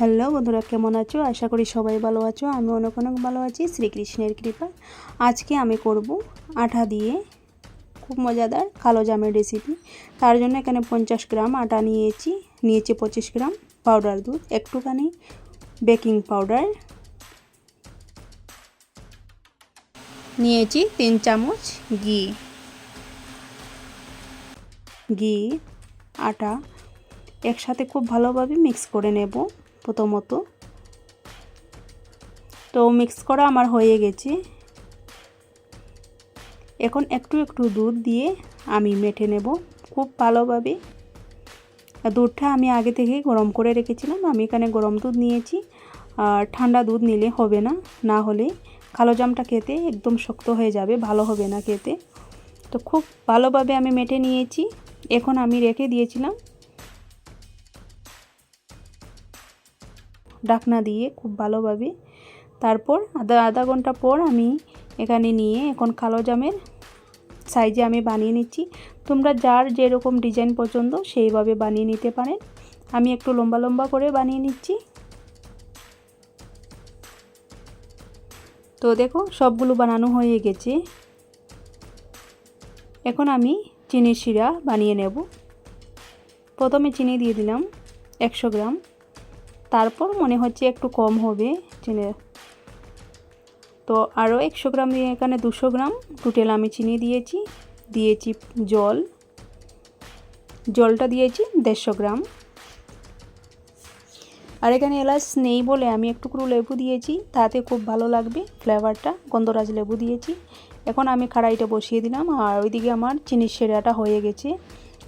Hello বন্ধুরা, কেমন আছো? আশা করি সবাই ভালো আছো। আমি অনেক অনেক ভালো আছি শ্রীকৃষ্ণের কৃপায়। আজকে আমি করব আটা দিয়ে খুব মজাদার কালো জামের রেসিপি। তার জন্য এখানে 50 গ্রাম আটা নিয়েছি 25 গ্রাম পাউডার দুধ, একটুখানি বেকিং পাউডার নিয়েছি, 3 চামচ ঘি আটা একসাথে খুব ভালোভাবে মিক্স করে নেব। প্রথমত তো মিক্স করা আমার হয়ে গেছে। এখন একটু একটু দুধ দিয়ে আমি মেখে নেব খুব ভালোভাবে। দুধটা আমি আগে থেকেই গরম করে রেখেছিলাম। আমি এখানে গরম দুধ নিয়েছি, আর ঠান্ডা দুধ নিলে হবে না, না হলে কালো জামটা খেতে একদম শক্ত হয়ে যাবে, ভালো হবে না খেতে। তো খুব ভালোভাবে আমি মেখে নিয়েছি। এখন আমি রেখে দিয়েছিলাম ঢাকনা দিয়ে খুব ভালোভাবে। তারপর আধা ঘন্টা পর আমি এখানে নিয়ে এখন কালো জামের সাইজে আমি বানিয়ে নিচ্ছি। তোমরা যার যেরকম ডিজাইন পছন্দ সেইভাবে বানিয়ে নিতে পারেন। আমি একটু লম্বা লম্বা করে বানিয়ে নিচ্ছি। তো দেখো সবগুলো বানানো হয়ে গেছে। এখন আমি চিনির শিরা বানিয়ে নেব। প্রথমে চিনি দিয়ে দিলাম 100 গ্রাম, তারপর মনে হচ্ছে একটু কম হবে চিনি, তো আরও 100 গ্রাম দিয়ে এখানে 200 গ্রাম টোটাল আমি চিনি দিয়েছি। জলটা দিয়েছি 150 গ্রাম। আর এখানে এলাচ নেই বলে আমি একটু লেবু দিয়েছি, তাতে খুব ভালো লাগবে ফ্লেভারটা। গন্ধরাজ লেবু দিয়েছি। এখন আমি কড়াইটা বসিয়ে দিলাম, আর ওইদিকে আমার চিনির শিরাটা হয়ে গেছে।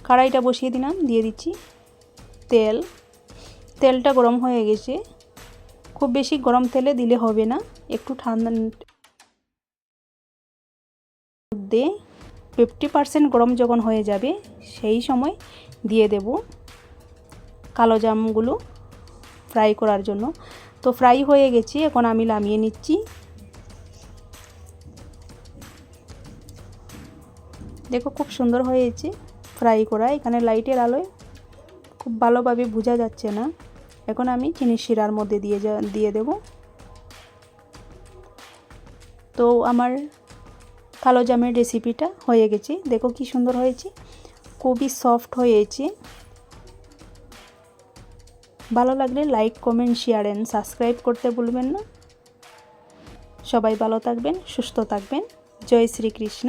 কড়াইটা বসিয়ে দিলাম, দিয়ে দিচ্ছি তেলটা গরম হয়ে গেছে। খুব বেশি গরম তেলে দিলে হবে না, একটু ঠান্ডা মধ্যে 50% গরম যখন হয়ে যাবে সেই সময় দিয়ে দেব কালো জামগুলো ফ্রাই করার জন্য। তো ফ্রাই হয়ে গেছে, এখন আমি নামিয়ে নিচ্ছি। দেখো খুব সুন্দর হয়েছে ফ্রাই করা। এখানে লাইটের আলোয় খুব ভালোভাবে বোঝা যাচ্ছে না। এখন আমি চিনির শিরার মধ্যে দিয়ে দেব। তো আমার কালো জামের রেসিপিটা হয়ে গেছে। দেখো কি সুন্দর হয়েছে, খুবই সফট হয়েছে। ভালো লাগলে like, comment, share and subscribe করতে ভুলবেন না। সবাই ভালো থাকবেন, সুস্থ থাকবেন। জয় শ্রীকৃষ্ণ।